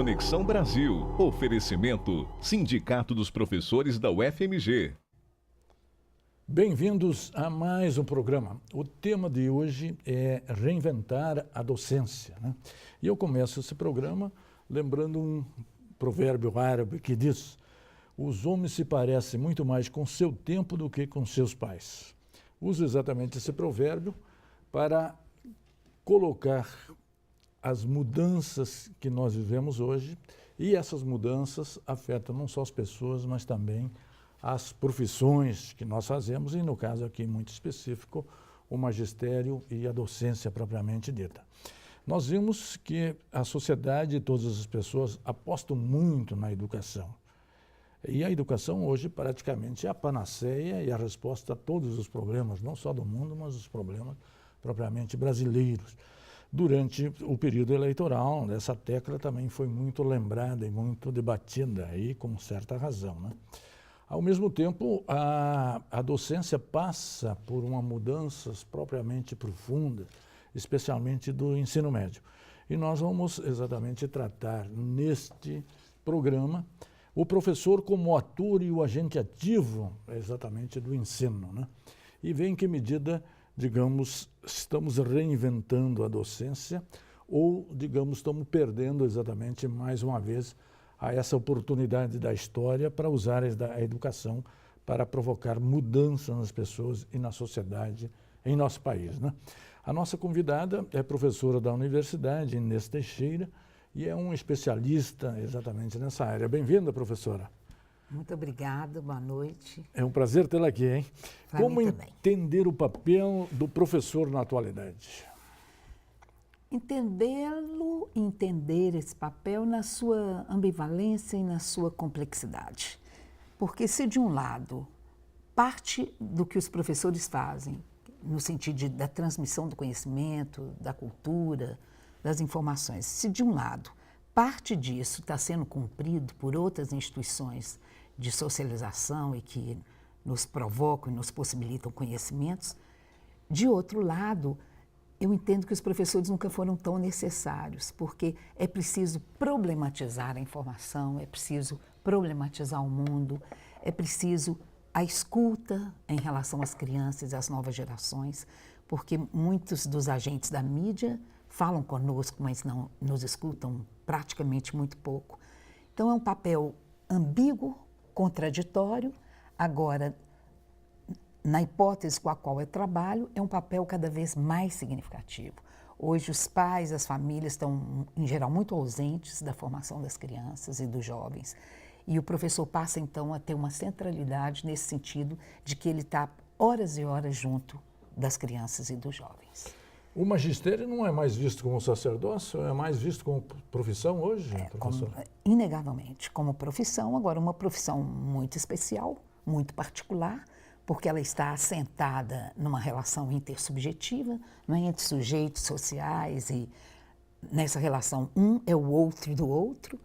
Conexão Brasil. Oferecimento: Sindicato dos Professores da UFMG. Bem-vindos a mais um programa. O tema de hoje é reinventar a docência, né? E eu começo esse programa lembrando um provérbio árabe que diz: os homens se parecem muito mais com seu tempo do que com seus pais. Uso exatamente esse provérbio para colocar as mudanças que nós vivemos hoje, e essas mudanças afetam não só as pessoas, mas também as profissões que nós fazemos, e no caso aqui muito específico, o magistério e a docência propriamente dita. Nós vimos que a sociedade e todas as pessoas apostam muito na educação. E a educação hoje praticamente é a panaceia e a resposta a todos os problemas, não só do mundo, mas os problemas propriamente brasileiros. Durante o período eleitoral, essa tecla também foi muito lembrada e muito debatida, aí com certa razão, né? Ao mesmo tempo, a docência passa por uma mudança propriamente profunda, especialmente do ensino médio. E nós vamos exatamente tratar neste programa o professor como ator e o agente ativo exatamente do ensino, né? E ver em que medida, digamos, estamos reinventando a docência ou, digamos, estamos perdendo exatamente mais uma vez a essa oportunidade da história para usar a educação para provocar mudança nas pessoas e na sociedade em nosso país, né? A nossa convidada é professora da Universidade, Inês Teixeira, e é um especialista exatamente nessa área. Bem-vinda, professora. Muito obrigada, boa noite. É um prazer tê-la aqui, hein? Pra Como mim também. entender o papel do professor na atualidade? Entender esse papel na sua ambivalência e na sua complexidade. Porque se de um lado, parte do que os professores fazem, no sentido da transmissão do conhecimento, da cultura, das informações, se de um lado, parte disso está sendo cumprido por outras instituições de socialização e que nos provocam e nos possibilitam conhecimentos, de outro lado, eu entendo que os professores nunca foram tão necessários, porque é preciso problematizar a informação, é preciso problematizar o mundo, é preciso a escuta em relação às crianças e às novas gerações, porque muitos dos agentes da mídia falam conosco, mas não nos escutam praticamente muito pouco. Então é um papel ambíguo, contraditório. Agora, na hipótese com a qual eu trabalho, é um papel cada vez mais significativo. Hoje os pais, as famílias estão, em geral, muito ausentes da formação das crianças e dos jovens. E o professor passa, então, a ter uma centralidade nesse sentido de que ele está horas e horas junto das crianças e dos jovens. O magistério não é mais visto como sacerdócio, é mais visto como profissão hoje, professor? Inegavelmente, como profissão, agora uma profissão muito especial, muito particular, porque ela está assentada numa relação intersubjetiva, não é, entre sujeitos sociais, e nessa relação um é o outro do outro.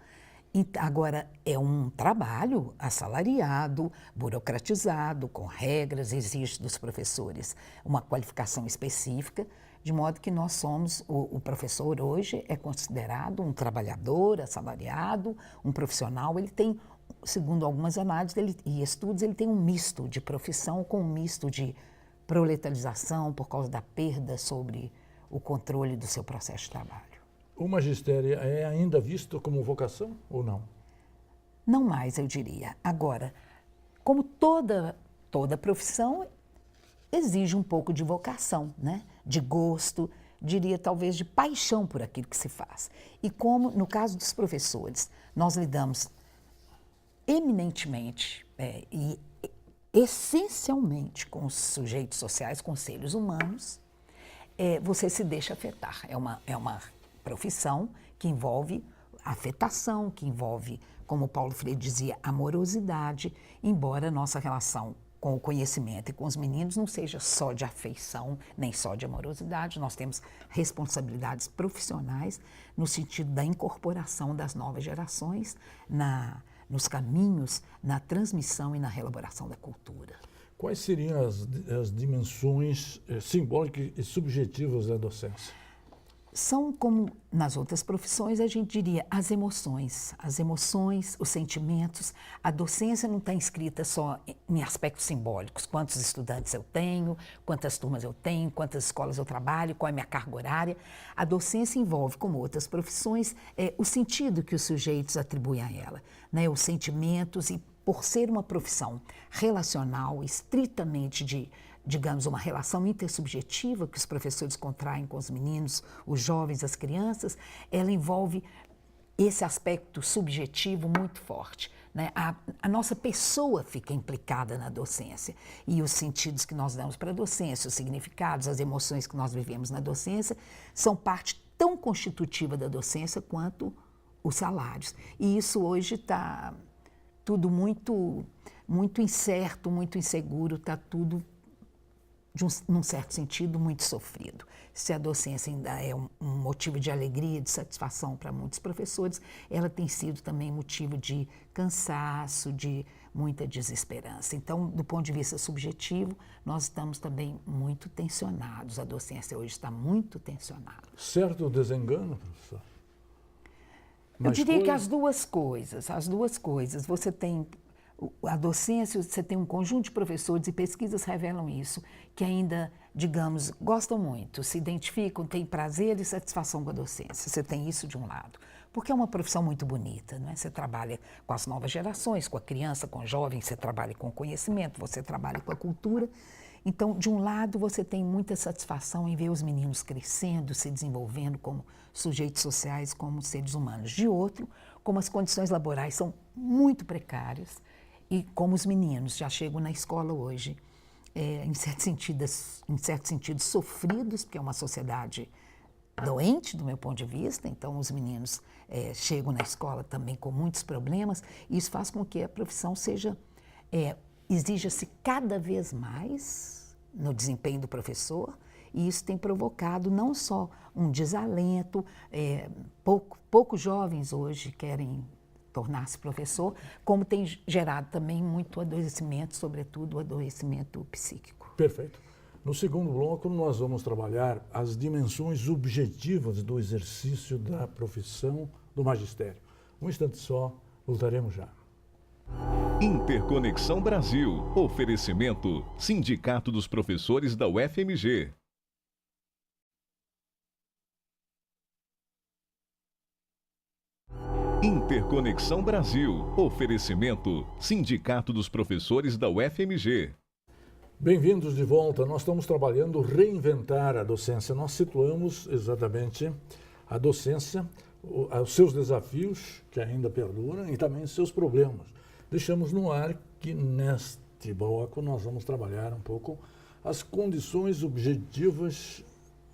Agora, é um trabalho assalariado, burocratizado, com regras, exige dos professores uma qualificação específica, de modo que nós somos, o professor hoje é considerado um trabalhador assalariado, um profissional. Ele tem, segundo algumas análises e estudos, ele tem um misto de profissão com um misto de proletarização por causa da perda sobre o controle do seu processo de trabalho. O magistério é ainda visto como vocação ou não? Não mais, eu diria. Agora, como toda profissão, exige um pouco de vocação, né? De gosto, diria talvez de paixão por aquilo que se faz. E como, no caso dos professores, nós lidamos eminentemente e essencialmente com os sujeitos sociais, com os seres humanos, você se deixa afetar. É uma profissão que envolve afetação, que envolve, como Paulo Freire dizia, amorosidade, embora a nossa relação com o conhecimento e com os meninos não seja só de afeição, nem só de amorosidade. Nós temos responsabilidades profissionais no sentido da incorporação das novas gerações nos caminhos, na transmissão e na reelaboração da cultura. Quais seriam as dimensões simbólicas e subjetivas da docência? São como nas outras profissões, a gente diria as emoções, os sentimentos. A docência não está inscrita só em aspectos simbólicos, quantos estudantes eu tenho, quantas turmas eu tenho, quantas escolas eu trabalho, qual é a minha carga horária. A docência envolve, como outras profissões, o sentido que os sujeitos atribuem a ela, né? Os sentimentos, e por ser uma profissão relacional, estritamente digamos, uma relação intersubjetiva que os professores contraem com os meninos, os jovens, as crianças, ela envolve esse aspecto subjetivo muito forte, né? A nossa pessoa fica implicada na docência, e os sentidos que nós damos para a docência, os significados, as emoções que nós vivemos na docência, são parte tão constitutiva da docência quanto os salários. E isso hoje está tudo muito incerto, muito inseguro, está tudo num certo sentido, muito sofrido. Se a docência ainda é um motivo de alegria, de satisfação para muitos professores, ela tem sido também motivo de cansaço, de muita desesperança. Então, do ponto de vista subjetivo, nós estamos também muito tensionados. A docência hoje está muito tensionada. Certo desengano, professor? Eu diria que as duas coisas. Você tem a docência, você tem um conjunto de professores, e pesquisas revelam isso, que ainda, digamos, gostam muito, se identificam, têm prazer e satisfação com a docência. Você tem isso de um lado, porque é uma profissão muito bonita, não é? Você trabalha com as novas gerações, com a criança, com o jovem, você trabalha com o conhecimento, você trabalha com a cultura. Então, de um lado, você tem muita satisfação em ver os meninos crescendo, se desenvolvendo como sujeitos sociais, como seres humanos. De outro, como as condições laborais são muito precárias, e como os meninos já chegam na escola hoje, em certo sentido, sofridos, porque é uma sociedade doente, do meu ponto de vista. Então, os meninos chegam na escola também com muitos problemas, e isso faz com que a profissão exija-se cada vez mais no desempenho do professor, e isso tem provocado não só um desalento, poucos jovens hoje querem tornar-se professor, como tem gerado também muito adoecimento, sobretudo o adoecimento psíquico. Perfeito. No segundo bloco, nós vamos trabalhar as dimensões objetivas do exercício da profissão do magistério. Um instante só, voltaremos já. Interconexão Brasil. Oferecimento: Sindicato dos Professores da UFMG. Interconexão Brasil. Oferecimento: Sindicato dos Professores da UFMG. Bem-vindos de volta. Nós estamos trabalhando reinventar a docência. Nós situamos exatamente a docência, os seus desafios, que ainda perduram, e também os seus problemas. Deixamos no ar que neste bloco nós vamos trabalhar um pouco as condições objetivas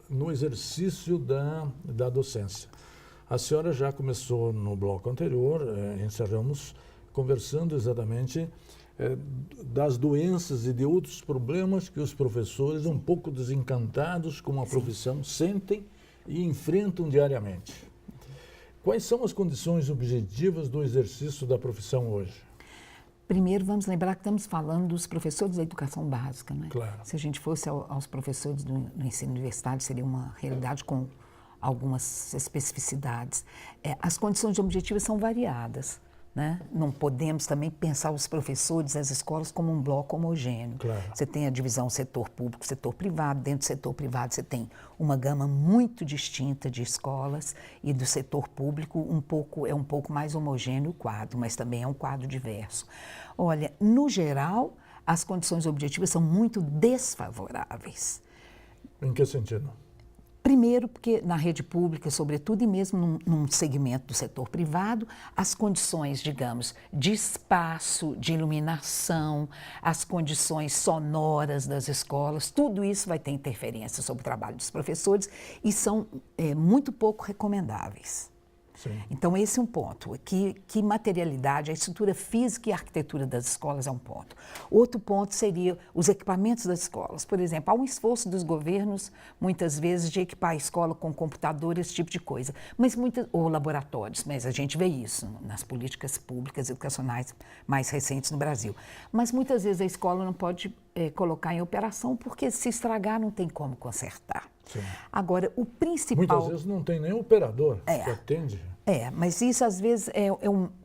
no exercício da docência. A senhora já começou no bloco anterior, encerramos conversando exatamente das doenças e de outros problemas que os professores, um pouco desencantados com a profissão, sentem e enfrentam diariamente. Quais são as condições objetivas do exercício da profissão hoje? Primeiro, vamos lembrar que estamos falando dos professores da educação básica, não é? Claro. Se a gente fosse aos professores do ensino universitário, seria uma realidade com algumas especificidades. As condições objetivas são variadas, né? Não podemos também pensar os professores, as escolas, como um bloco homogêneo. Claro. Você tem a divisão setor público, setor privado. Dentro do setor privado você tem uma gama muito distinta de escolas, e do setor público é um pouco mais homogêneo o quadro, mas também é um quadro diverso. Olha, no geral, as condições objetivas são muito desfavoráveis. Em que sentido? Primeiro, porque na rede pública, sobretudo, e mesmo num segmento do setor privado, as condições, digamos, de espaço, de iluminação, as condições sonoras das escolas, tudo isso vai ter interferência sobre o trabalho dos professores e são muito pouco recomendáveis. Sim. Então, esse é um ponto. Que materialidade, a estrutura física e a arquitetura das escolas é um ponto. Outro ponto seria os equipamentos das escolas. Por exemplo, há um esforço dos governos, muitas vezes, de equipar a escola com computador, esse tipo de coisa, ou laboratórios, mas a gente vê isso nas políticas públicas educacionais mais recentes no Brasil. Mas muitas vezes a escola não pode colocar em operação, porque se estragar não tem como consertar. Sim. Agora, o principal... Muitas vezes não tem nem operador que atende. Mas isso às vezes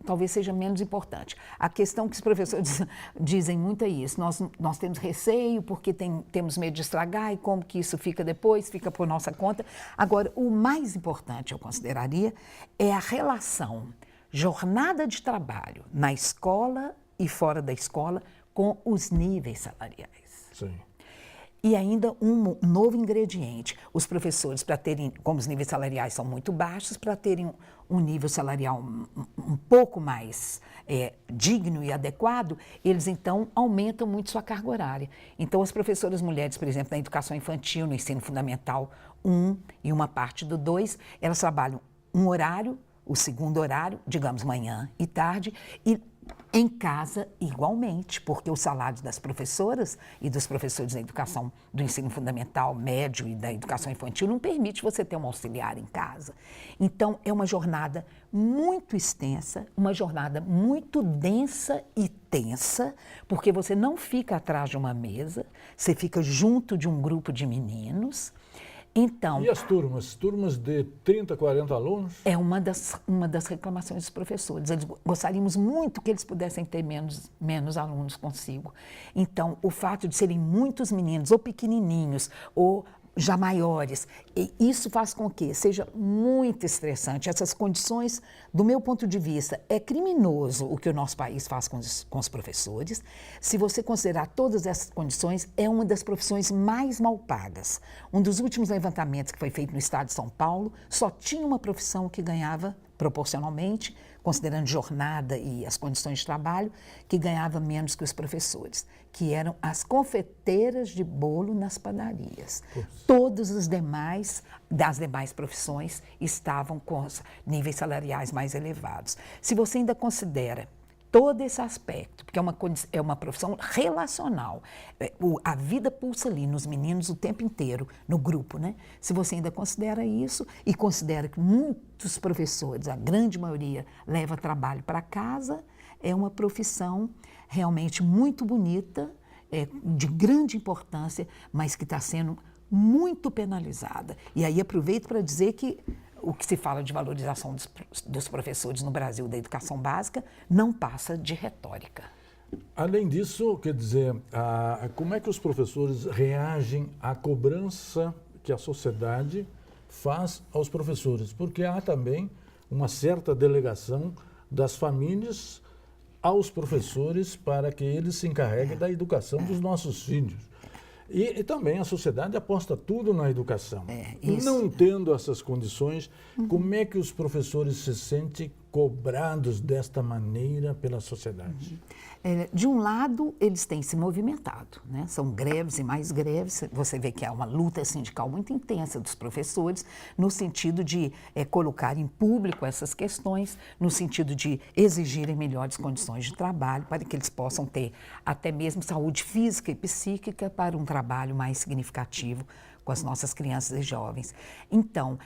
talvez seja menos importante. A questão que os professores dizem muito é isso, nós temos receio porque temos medo de estragar e como que isso fica depois, fica por nossa conta. Agora, o mais importante, eu consideraria, é a relação jornada de trabalho na escola e fora da escola com os níveis salariais. Sim. E ainda um novo ingrediente, os professores, para terem, como os níveis salariais são muito baixos, para terem um nível salarial um pouco mais digno e adequado, eles então aumentam muito sua carga horária. Então as professoras mulheres, por exemplo, na educação infantil, no ensino fundamental 1 e uma parte do 2, elas trabalham um horário, o segundo horário, digamos manhã e tarde, e em casa igualmente, porque o salário das professoras e dos professores da educação do ensino fundamental, médio e da educação infantil não permite você ter um auxiliar em casa. Então, é uma jornada muito extensa, uma jornada muito densa e tensa, porque você não fica atrás de uma mesa, você fica junto de um grupo de meninos. Então, e as turmas? Turmas de 30, 40 alunos? É uma das reclamações dos professores. Eles gostaríamos muito que eles pudessem ter menos alunos consigo. Então, o fato de serem muitos meninos, ou pequenininhos, ou já maiores, isso faz com que seja muito estressante. Essas condições, do meu ponto de vista, é criminoso o que o nosso país faz com os professores. Se você considerar todas essas condições, é uma das profissões mais mal pagas. Um dos últimos levantamentos que foi feito no estado de São Paulo, só tinha uma profissão que ganhava proporcionalmente, considerando jornada e as condições de trabalho, que ganhava menos que os professores, que eram as confeiteiras de bolo nas padarias. Todos os das demais profissões estavam com os níveis salariais mais elevados. Se você ainda considera todo esse aspecto, porque é uma profissão relacional. A vida pulsa ali nos meninos o tempo inteiro, no grupo, né? Se você ainda considera isso e considera que muitos professores, a grande maioria, leva trabalho para casa, é uma profissão realmente muito bonita, de grande importância, mas que está sendo muito penalizada. E aí aproveito para dizer que o que se fala de valorização dos professores no Brasil da educação básica não passa de retórica. Além disso, quer dizer, como é que os professores reagem à cobrança que a sociedade faz aos professores? Porque há também uma certa delegação das famílias aos professores para que eles se encarreguem da educação dos nossos filhos. E também a sociedade aposta tudo na educação. Não tendo essas condições, como é que os professores se sentem cobrados desta maneira pela sociedade? De um lado, eles têm se movimentado, né? São greves e mais greves. Você vê que há uma luta sindical muito intensa dos professores, no sentido de colocar em público essas questões, no sentido de exigirem melhores condições de trabalho, para que eles possam ter até mesmo saúde física e psíquica para um trabalho mais significativo com as nossas crianças e jovens. Então,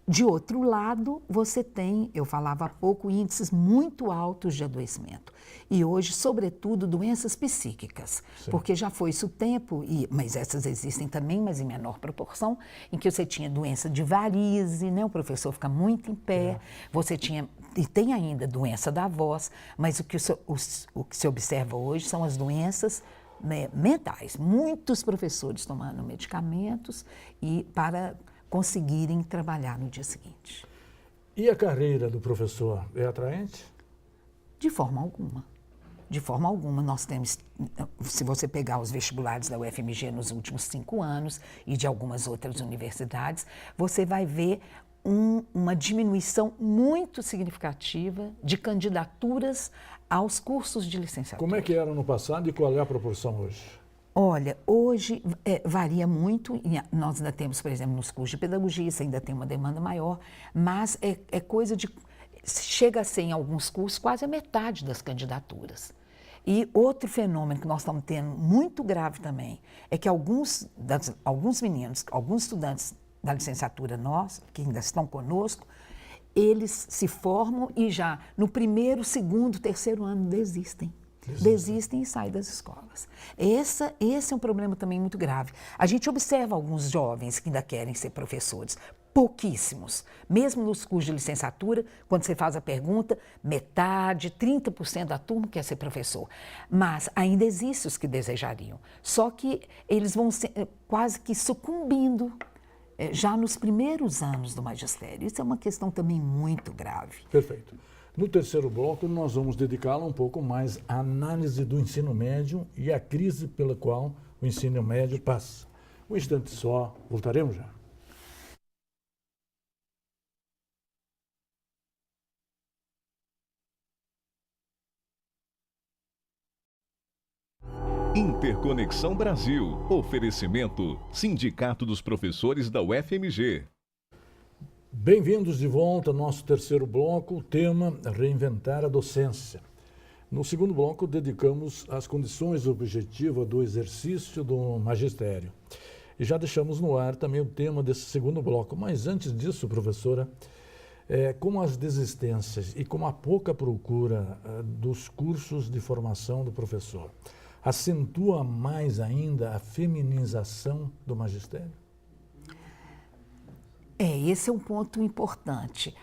de outro lado, você tem, eu falava há pouco, índices muito altos de adoecimento. E hoje, sobretudo, doenças psíquicas. Sim. Porque já foi-se o tempo, mas essas existem também, mas em menor proporção, em que você tinha doença de varize, né? O professor fica muito em pé, você tinha, e tem ainda doença da voz, mas o que se observa hoje são as doenças mentais. Muitos professores tomando medicamentos e para conseguirem trabalhar no dia seguinte. E a carreira do professor é atraente? De forma alguma. De forma alguma. Nós temos, se você pegar os vestibulares da UFMG nos últimos 5 anos e de algumas outras universidades, você vai ver uma diminuição muito significativa de candidaturas aos cursos de licenciatura. Como é que era no passado e qual é a proporção hoje? Olha, hoje varia muito, nós ainda temos, por exemplo, nos cursos de pedagogia, isso ainda tem uma demanda maior, mas é coisa de, chega a ser em alguns cursos quase a metade das candidaturas. E outro fenômeno que nós estamos tendo muito grave também, é que alguns meninos, alguns estudantes da licenciatura nossa, que ainda estão conosco, eles se formam e já no primeiro, segundo, terceiro ano desistem. desistem e saem das escolas. Esse é um problema também muito grave. A gente observa alguns jovens que ainda querem ser professores, pouquíssimos. Mesmo nos cursos de licenciatura, quando você faz a pergunta, metade, 30% da turma quer ser professor. Mas ainda existem os que desejariam. Só que eles vão quase que sucumbindo já nos primeiros anos do magistério. Isso é uma questão também muito grave. Perfeito. No terceiro bloco, nós vamos dedicá-lo um pouco mais à análise do ensino médio e à crise pela qual o ensino médio passa. Um instante só, voltaremos já. Interconexão Brasil. Oferecimento Sindicato dos Professores da UFMG. Bem-vindos de volta ao nosso terceiro bloco, o tema Reinventar a Docência. No segundo bloco, dedicamos às condições objetivas do exercício do magistério. E já deixamos no ar também o tema desse segundo bloco. Mas antes disso, professora, como as desistências e como a pouca procura dos cursos de formação do professor acentua mais ainda a feminização do magistério? Esse é um ponto importante.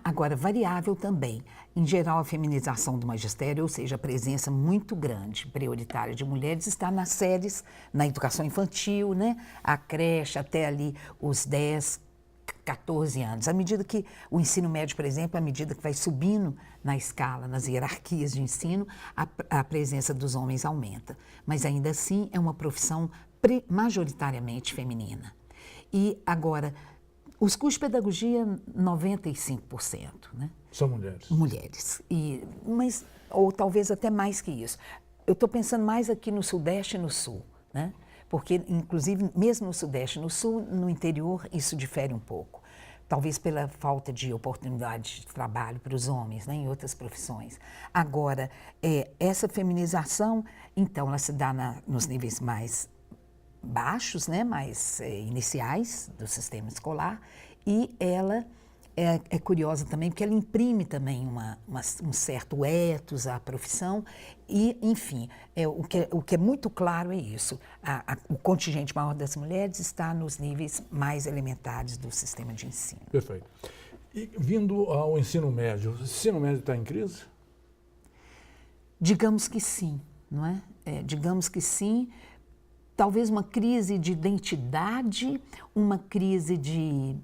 Agora, variável também. Em geral, a feminização do magistério, ou seja, a presença muito grande, prioritária de mulheres, está nas séries, na educação infantil, né? A creche, até ali os 10, 14 anos. À medida que o ensino médio, por exemplo, à medida que vai subindo na escala, nas hierarquias de ensino, a presença dos homens aumenta. Mas ainda assim é uma profissão majoritariamente feminina. E agora, os cursos de pedagogia, 95%, né? São mulheres. Mulheres. Ou talvez até mais que isso. Eu estou pensando mais aqui no Sudeste e no Sul, né? Porque, inclusive, mesmo no Sudeste e no Sul, no interior, isso difere um pouco. Talvez pela falta de oportunidade de trabalho para os homens, né, em outras profissões. Agora, essa feminização, então, ela se dá nos níveis mais baixos, né, mais iniciais do sistema escolar, e ela é curiosa também, porque ela imprime também um certo ethos à profissão e, enfim, o que é muito claro é isso. O contingente maior das mulheres está nos níveis mais elementares do sistema de ensino. Perfeito. E vindo ao ensino médio, o ensino médio está em crise? Digamos que sim, não é? Digamos que sim. Talvez uma crise de identidade, uma crise de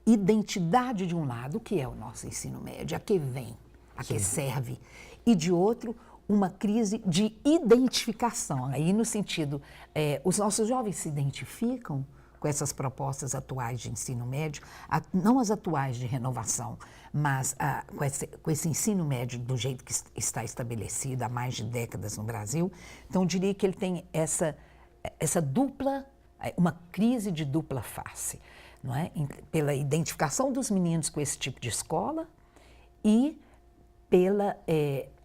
identidade de um lado, que é o nosso ensino médio, a que vem, a que serve, e de outro, uma crise de identificação. Aí no sentido, os nossos jovens se identificam com essas propostas atuais de ensino médio, não as atuais de renovação, mas com esse ensino médio do jeito que está estabelecido há mais de décadas no Brasil. Então eu diria que ele tem essa dupla, uma crise de dupla face, não é? Pela identificação dos meninos com esse tipo de escola e pela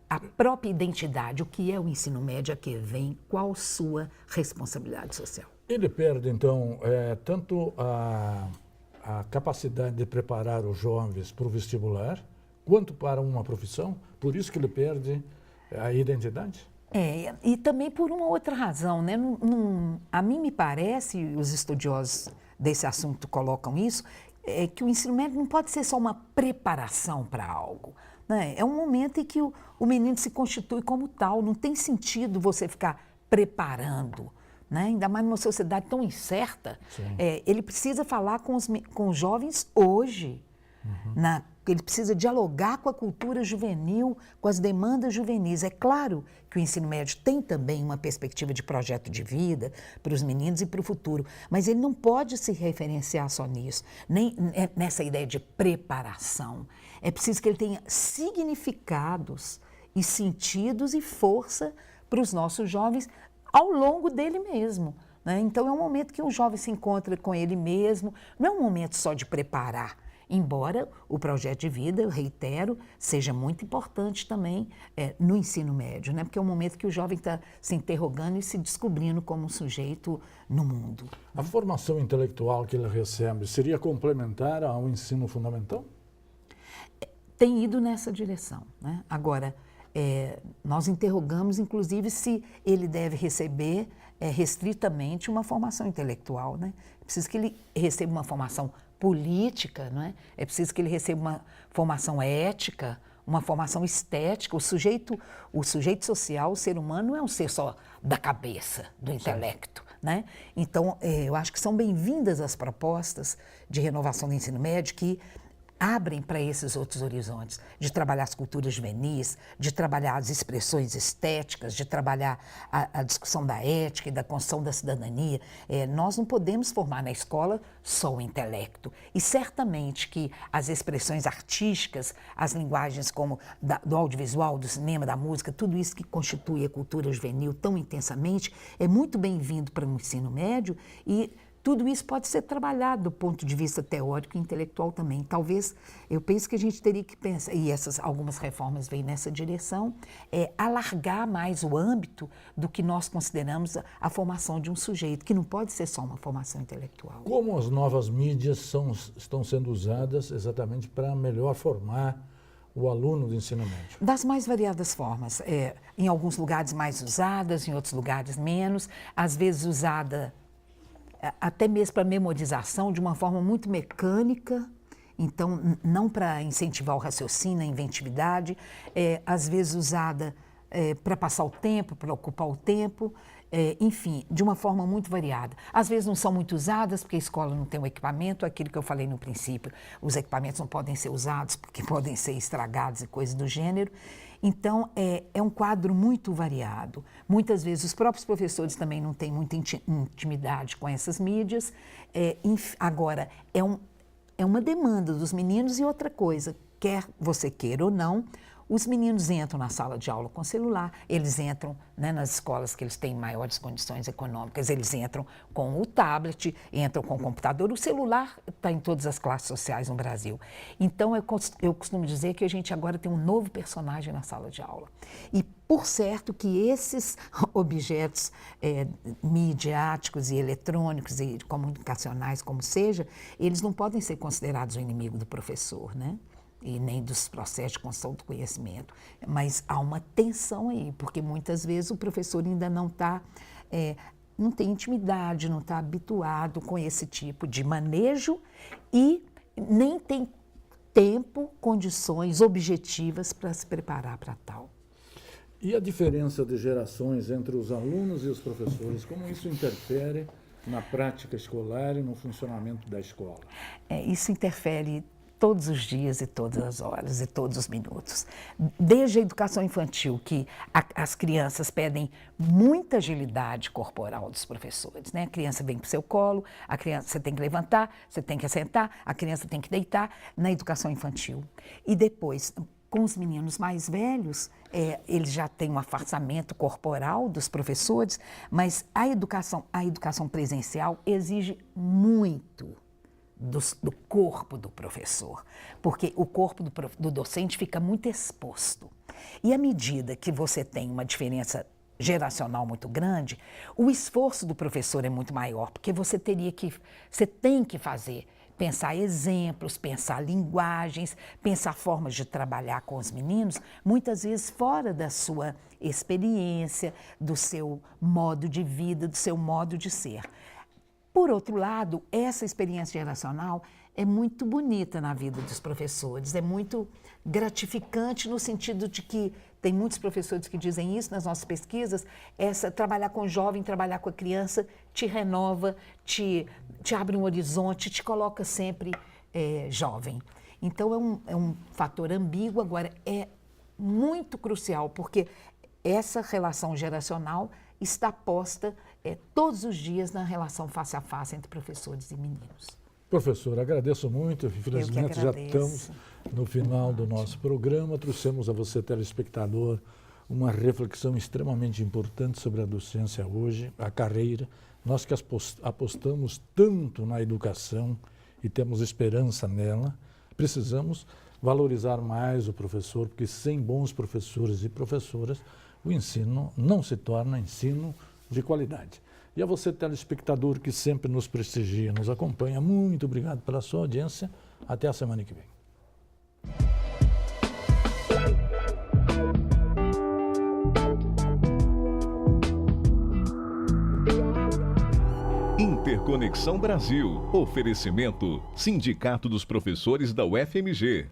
a própria identidade, o que é o ensino médio, a que vem, qual sua responsabilidade social. Ele perde, então, tanto a capacidade de preparar os jovens para o vestibular, quanto para uma profissão, por isso que ele perde a identidade? E também por uma outra razão, né? A mim me parece, os estudiosos desse assunto colocam isso, que o ensino médio não pode ser só uma preparação para algo, né? É um momento em que o menino se constitui como tal, não tem sentido você ficar preparando, né? Ainda mais numa sociedade tão incerta. Ele precisa falar com os jovens hoje, ele precisa dialogar com a cultura juvenil, com as demandas juvenis. É claro que o ensino médio tem também uma perspectiva de projeto de vida para os meninos e para o futuro, mas ele não pode se referenciar só nisso, nem nessa ideia de preparação. É preciso que ele tenha significados e sentidos e força para os nossos jovens ao longo dele mesmo, né? Então é um momento que o jovem se encontra com ele mesmo, não é um momento só de preparar. Embora o projeto de vida, eu reitero, seja muito importante também no ensino médio, né? Porque é um momento que o jovem está se interrogando e se descobrindo como um sujeito no mundo. A formação intelectual que ele recebe seria complementar ao ensino fundamental? Tem ido nessa direção, né? Agora, nós interrogamos, inclusive, se ele deve receber restritamente uma formação intelectual, né? É preciso que ele receba uma formação política, não é? É preciso que ele receba uma formação ética, uma formação estética. O sujeito social, o ser humano, não é um ser só da cabeça, do intelecto, né? Então, eu acho que são bem-vindas as propostas de renovação do ensino médio que abrem para esses outros horizontes, de trabalhar as culturas juvenis, de trabalhar as expressões estéticas, de trabalhar a discussão da ética e da construção da cidadania. Nós não podemos formar na escola só o intelecto. E certamente que as expressões artísticas, as linguagens como do audiovisual, do cinema, da música, tudo isso que constitui a cultura juvenil tão intensamente, é muito bem-vindo para o ensino médio e tudo isso pode ser trabalhado do ponto de vista teórico e intelectual também. Talvez, eu penso que a gente teria que pensar, e algumas reformas vêm nessa direção, alargar mais o âmbito do que nós consideramos a formação de um sujeito, que não pode ser só uma formação intelectual. Como as novas mídias estão sendo usadas exatamente para melhor formar o aluno do ensino médio? Das mais variadas formas. Em alguns lugares mais usadas, em outros lugares menos, às vezes usada até mesmo para memorização de uma forma muito mecânica, então não para incentivar o raciocínio, a inventividade, às vezes usada para passar o tempo, para ocupar o tempo, enfim, de uma forma muito variada. Às vezes não são muito usadas porque a escola não tem o equipamento, aquilo que eu falei no princípio, os equipamentos não podem ser usados porque podem ser estragados e coisas do gênero. Então, é um quadro muito variado. Muitas vezes os próprios professores também não têm muita intimidade com essas mídias. Agora, é uma demanda dos meninos e outra coisa, quer você queira ou não, os meninos entram na sala de aula com celular, eles entram, né, nas escolas que eles têm maiores condições econômicas, eles entram com o tablet, entram com o computador. O celular está em todas as classes sociais no Brasil. Então, eu costumo dizer que a gente agora tem um novo personagem na sala de aula. E, por certo, que esses objetos midiáticos e eletrônicos e comunicacionais, como seja, eles não podem ser considerados o inimigo do professor, né? E nem dos processos de construção do conhecimento. Mas há uma tensão aí, porque muitas vezes o professor ainda não tem intimidade, não está habituado com esse tipo de manejo e nem tem tempo, condições objetivas para se preparar para tal. E a diferença de gerações entre os alunos e os professores, como isso interfere na prática escolar e no funcionamento da escola? Isso interfere todos os dias e todas as horas e todos os minutos. Desde a educação infantil, que as crianças pedem muita agilidade corporal dos professores, né? A criança vem para o seu colo, a criança você tem que levantar, você tem que assentar, a criança tem que deitar, na educação infantil. E depois, com os meninos mais velhos, eles já têm um afastamento corporal dos professores, mas a educação presencial exige muito do corpo do professor, porque o corpo do docente fica muito exposto. E à medida que você tem uma diferença geracional muito grande, o esforço do professor é muito maior, porque você tem que pensar exemplos, pensar linguagens, pensar formas de trabalhar com os meninos, muitas vezes fora da sua experiência, do seu modo de vida, do seu modo de ser. Por outro lado, essa experiência geracional é muito bonita na vida dos professores, é muito gratificante no sentido de que tem muitos professores que dizem isso nas nossas pesquisas, trabalhar com o jovem, trabalhar com a criança te renova, te abre um horizonte, te coloca sempre jovem. Então é um fator ambíguo, agora é muito crucial, porque essa relação geracional está posta todos os dias na relação face a face entre professores e meninos. Professor, agradeço muito. Infelizmente já estamos no final do nosso programa. Trouxemos a você, telespectador, uma reflexão extremamente importante sobre a docência hoje, a carreira. Nós que apostamos tanto na educação e temos esperança nela, precisamos valorizar mais o professor, porque sem bons professores e professoras, o ensino não se torna ensino de qualidade. E a você, telespectador, que sempre nos prestigia, nos acompanha, muito obrigado pela sua audiência. Até a semana que vem. Interconexão Brasil. Oferecimento: Sindicato dos Professores da UFMG.